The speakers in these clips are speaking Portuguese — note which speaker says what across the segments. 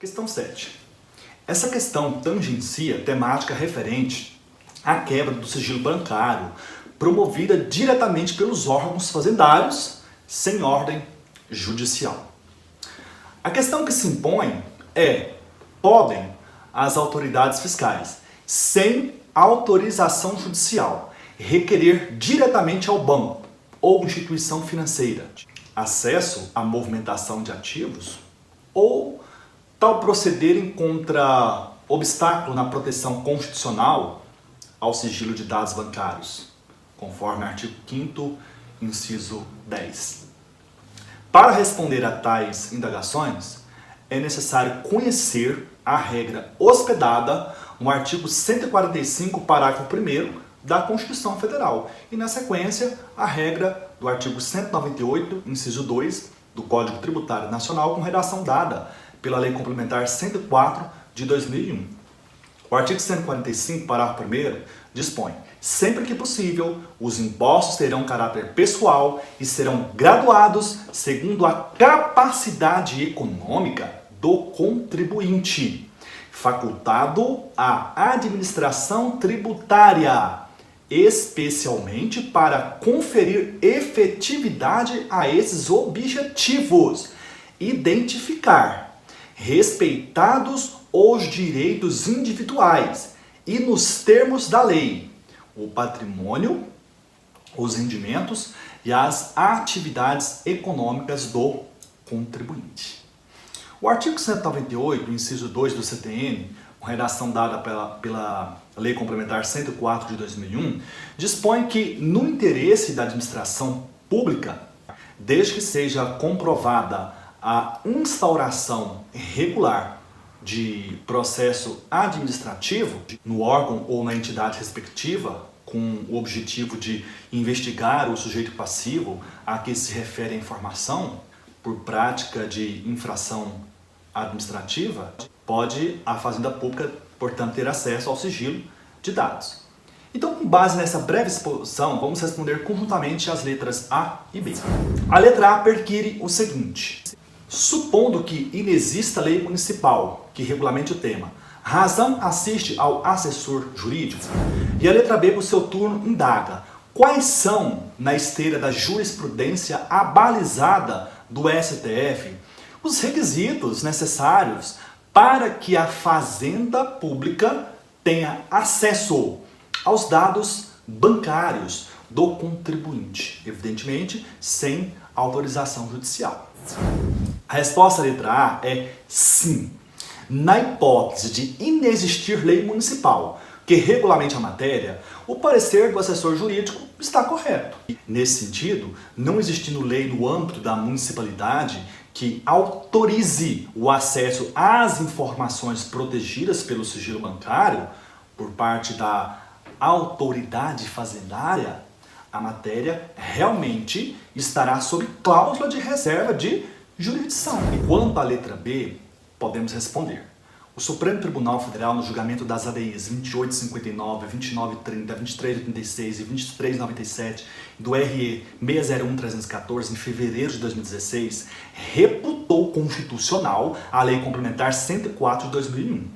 Speaker 1: Questão 7. Essa questão tangencia temática referente à quebra do sigilo bancário, promovida diretamente pelos órgãos fazendários, sem ordem judicial. A questão que se impõe é: podem as autoridades fiscais, sem autorização judicial, requerer diretamente ao banco ou instituição financeira acesso à movimentação de ativos, ou tal proceder encontra obstáculo na proteção constitucional ao sigilo de dados bancários, conforme artigo 5º, inciso 10. Para responder a tais indagações, é necessário conhecer a regra hospedada no artigo 145, parágrafo 1º da Constituição Federal e, na sequência, a regra do artigo 198, inciso 2 do Código Tributário Nacional, com redação dada pela Lei Complementar 104 de 2001. O artigo 145, parágrafo 1º, dispõe: sempre que possível, os impostos terão caráter pessoal e serão graduados segundo a capacidade econômica do contribuinte, facultado à administração tributária, especialmente para conferir efetividade a esses objetivos, identificar, respeitados os direitos individuais e nos termos da lei, o patrimônio, os rendimentos e as atividades econômicas do contribuinte. O artigo 198, inciso 2 do CTN, com redação dada pela Lei Complementar 104 de 2001, dispõe que, no interesse da administração pública, desde que seja comprovada a instauração regular de processo administrativo no órgão ou na entidade respectiva, com o objetivo de investigar o sujeito passivo a que se refere a informação por prática de infração administrativa, pode a Fazenda Pública, portanto, ter acesso ao sigilo de dados. Então, com base nessa breve exposição, vamos responder conjuntamente as letras A e B. A letra A perquire o seguinte: supondo que inexista lei municipal que regulamente o tema, razão assiste ao assessor jurídico? E a letra B, por seu turno, indaga: quais são, na esteira da jurisprudência abalizada do STF, os requisitos necessários para que a Fazenda Pública tenha acesso aos dados bancários do contribuinte, evidentemente sem autorização judicial? A resposta à letra A é sim. Na hipótese de inexistir lei municipal que regulamente a matéria, o parecer do assessor jurídico está correto. Nesse sentido, não existindo lei no âmbito da municipalidade que autorize o acesso às informações protegidas pelo sigilo bancário por parte da autoridade fazendária, a matéria realmente estará sob cláusula de reserva de jurisdição. E quanto à letra B, podemos responder: o Supremo Tribunal Federal, no julgamento das ADIs 2859, 2930, 2386 e 2397 do RE 601314, em fevereiro de 2016, reputou constitucional a Lei Complementar 104 de 2001.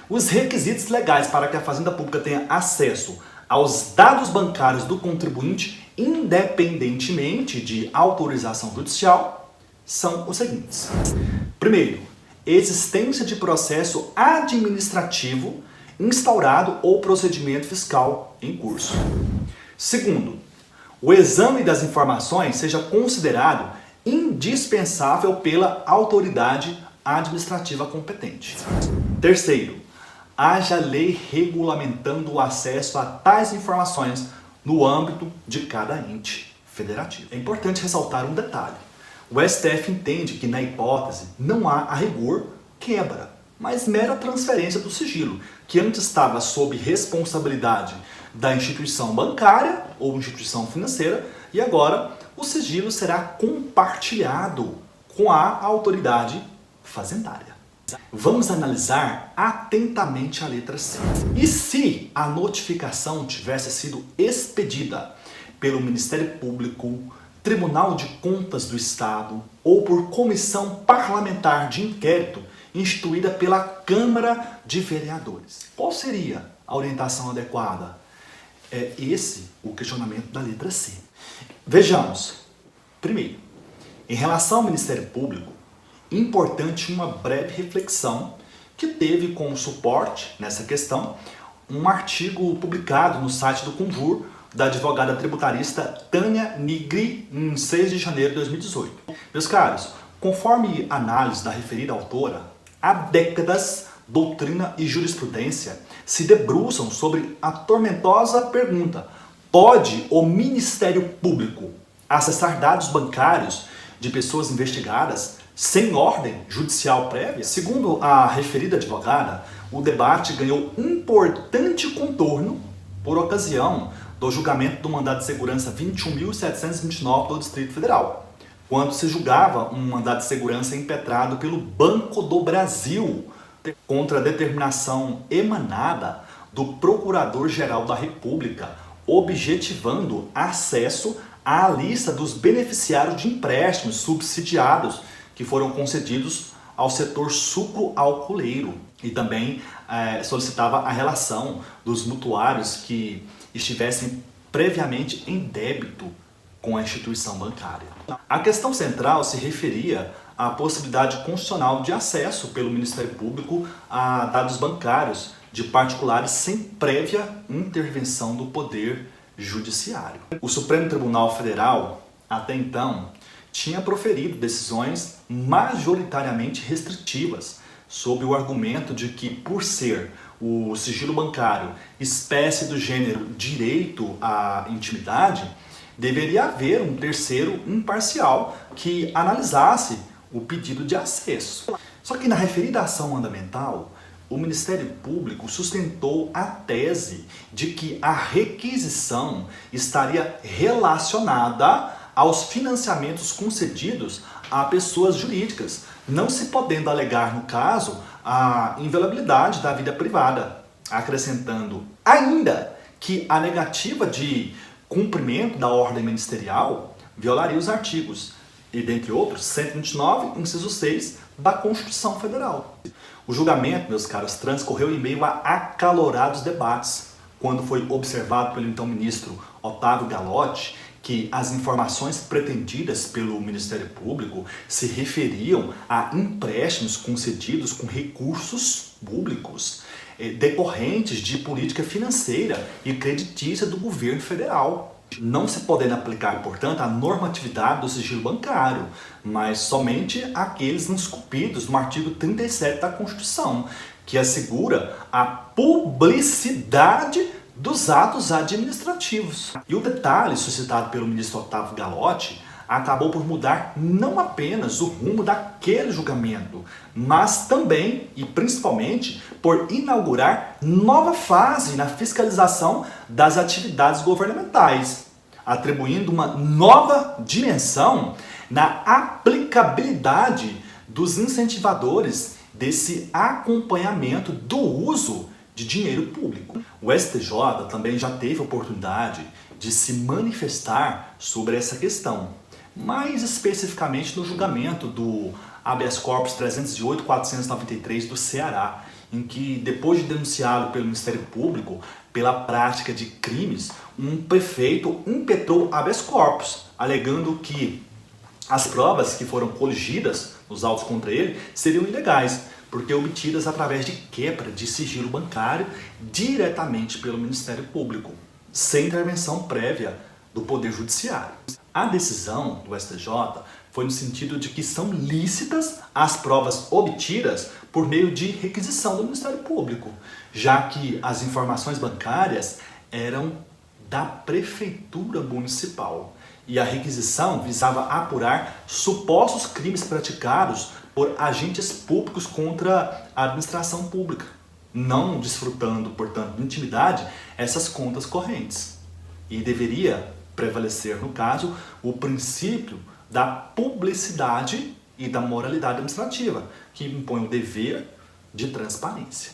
Speaker 1: Os requisitos legais para que a Fazenda Pública tenha acesso aos dados bancários do contribuinte, independentemente de autorização judicial, são os seguintes: primeiro, existência de processo administrativo instaurado ou procedimento fiscal em curso. Segundo, o exame das informações seja considerado indispensável pela autoridade administrativa competente. Terceiro, haja lei regulamentando o acesso a tais informações no âmbito de cada ente federativo. É importante ressaltar um detalhe: o STF entende que, na hipótese, não há a rigor quebra, mas mera transferência do sigilo, que antes estava sob responsabilidade da instituição bancária ou instituição financeira, e agora o sigilo será compartilhado com a autoridade fazendária. Vamos analisar atentamente a letra C. E se a notificação tivesse sido expedida pelo Ministério Público, Tribunal de Contas do Estado ou por comissão parlamentar de inquérito instituída pela Câmara de Vereadores. Qual seria a orientação adequada? É esse o questionamento da letra C. Vejamos. Primeiro, em relação ao Ministério Público, importante uma breve reflexão que teve como suporte nessa questão um artigo publicado no site do Convur da advogada tributarista Tânia Nigri em 6 de janeiro de 2018. Meus caros, conforme análise da referida autora, há décadas doutrina e jurisprudência se debruçam sobre a tormentosa pergunta: pode o Ministério Público acessar dados bancários de pessoas investigadas sem ordem judicial prévia? Segundo a referida advogada, o debate ganhou importante contorno por ocasião do julgamento do mandado de segurança 21.729 do Distrito Federal, quando se julgava um mandado de segurança impetrado pelo Banco do Brasil contra a determinação emanada do Procurador-Geral da República, objetivando acesso à lista dos beneficiários de empréstimos subsidiados que foram concedidos ao setor sucroalcooleiro, e também solicitava a relação dos mutuários que estivessem previamente em débito com a instituição bancária. A questão central se referia à possibilidade constitucional de acesso pelo Ministério Público a dados bancários de particulares sem prévia intervenção do Poder Judiciário. O Supremo Tribunal Federal, até então, tinha proferido decisões majoritariamente restritivas, sob o argumento de que, por ser o sigilo bancário espécie do gênero direito à intimidade, deveria haver um terceiro imparcial que analisasse o pedido de acesso. Só que na referida ação mandamental, o Ministério Público sustentou a tese de que a requisição estaria relacionada aos financiamentos concedidos a pessoas jurídicas, não se podendo alegar, no caso, a inviolabilidade da vida privada, acrescentando ainda que a negativa de cumprimento da ordem ministerial violaria os artigos, e dentre outros, 129, inciso 6, da Constituição Federal. O julgamento, meus caros, transcorreu em meio a acalorados debates, quando foi observado pelo então ministro Otávio Galotti que as informações pretendidas pelo Ministério Público se referiam a empréstimos concedidos com recursos públicos decorrentes de política financeira e creditícia do governo federal, não se podendo aplicar, portanto, a normatividade do sigilo bancário, mas somente aqueles esculpidos no artigo 37 da Constituição, que assegura a publicidade dos atos administrativos. E o detalhe suscitado pelo ministro Otávio Galotti acabou por mudar não apenas o rumo daquele julgamento, mas também e principalmente por inaugurar nova fase na fiscalização das atividades governamentais, atribuindo uma nova dimensão na aplicabilidade dos incentivadores desse acompanhamento do uso de dinheiro público. O STJ também já teve a oportunidade de se manifestar sobre essa questão, mais especificamente no julgamento do habeas corpus 308.493 do Ceará, em que, depois de denunciado pelo Ministério Público pela prática de crimes, um prefeito impetrou habeas corpus, alegando que as provas que foram coligidas nos autos contra ele seriam ilegais, porque obtidas através de quebra de sigilo bancário diretamente pelo Ministério Público, sem intervenção prévia do Poder Judiciário. A decisão do STJ foi no sentido de que são lícitas as provas obtidas por meio de requisição do Ministério Público, já que as informações bancárias eram da Prefeitura Municipal e a requisição visava apurar supostos crimes praticados por agentes públicos contra a administração pública, não desfrutando, portanto, de intimidade essas contas correntes. E deveria prevalecer, no caso, o princípio da publicidade e da moralidade administrativa, que impõe o dever de transparência.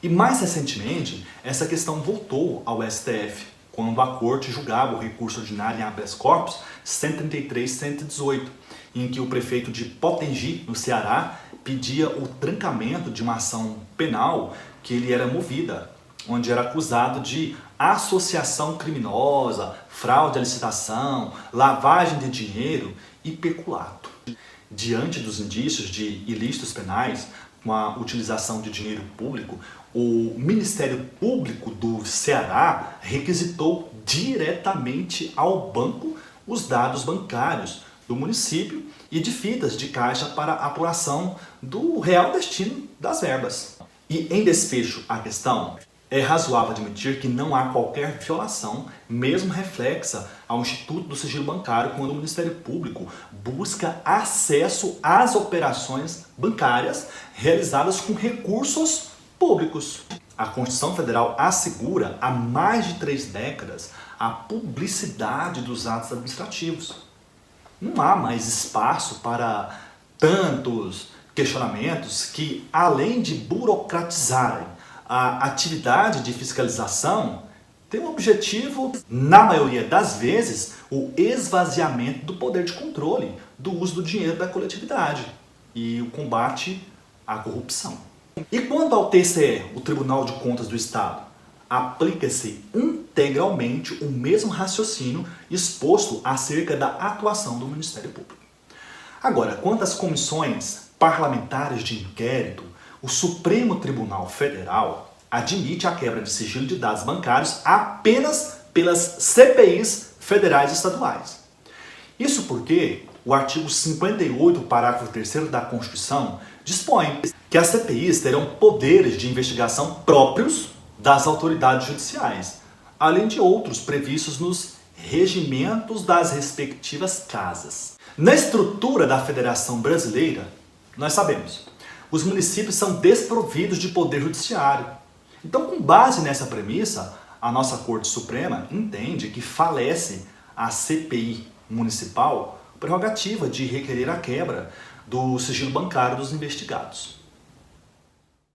Speaker 1: E mais recentemente, essa questão voltou ao STF, quando a corte julgava o recurso ordinário em habeas corpus 133-118, em que o prefeito de Potengi, no Ceará, pedia o trancamento de uma ação penal que ele era movida, onde era acusado de associação criminosa, fraude à licitação, lavagem de dinheiro e peculato. Diante dos indícios de ilícitos penais, com a utilização de dinheiro público, o Ministério Público do Ceará requisitou diretamente ao banco os dados bancários do município e de fitas de caixa para apuração do real destino das verbas. E em desfecho à questão, é razoável admitir que não há qualquer violação, mesmo reflexa ao Instituto do Sigilo Bancário, quando o Ministério Público busca acesso às operações bancárias realizadas com recursos públicos. A Constituição Federal assegura há mais de 3 décadas a publicidade dos atos administrativos. Não há mais espaço para tantos questionamentos que, além de burocratizarem a atividade de fiscalização, tem o objetivo, na maioria das vezes, o esvaziamento do poder de controle do uso do dinheiro da coletividade e o combate à corrupção. E quanto ao TCE, o Tribunal de Contas do Estado, aplica-se integralmente o mesmo raciocínio exposto acerca da atuação do Ministério Público. Agora, quanto às comissões parlamentares de inquérito, o Supremo Tribunal Federal admite a quebra de sigilo de dados bancários apenas pelas CPIs federais e estaduais. Isso porque o artigo 58, parágrafo 3º da Constituição, dispõe que as CPIs terão poderes de investigação próprios das autoridades judiciais, além de outros previstos nos regimentos das respectivas casas. Na estrutura da Federação Brasileira, nós sabemos, os municípios são desprovidos de poder judiciário. Então, com base nessa premissa, a nossa Corte Suprema entende que falece a CPI municipal prerrogativa de requerer a quebra do sigilo bancário dos investigados.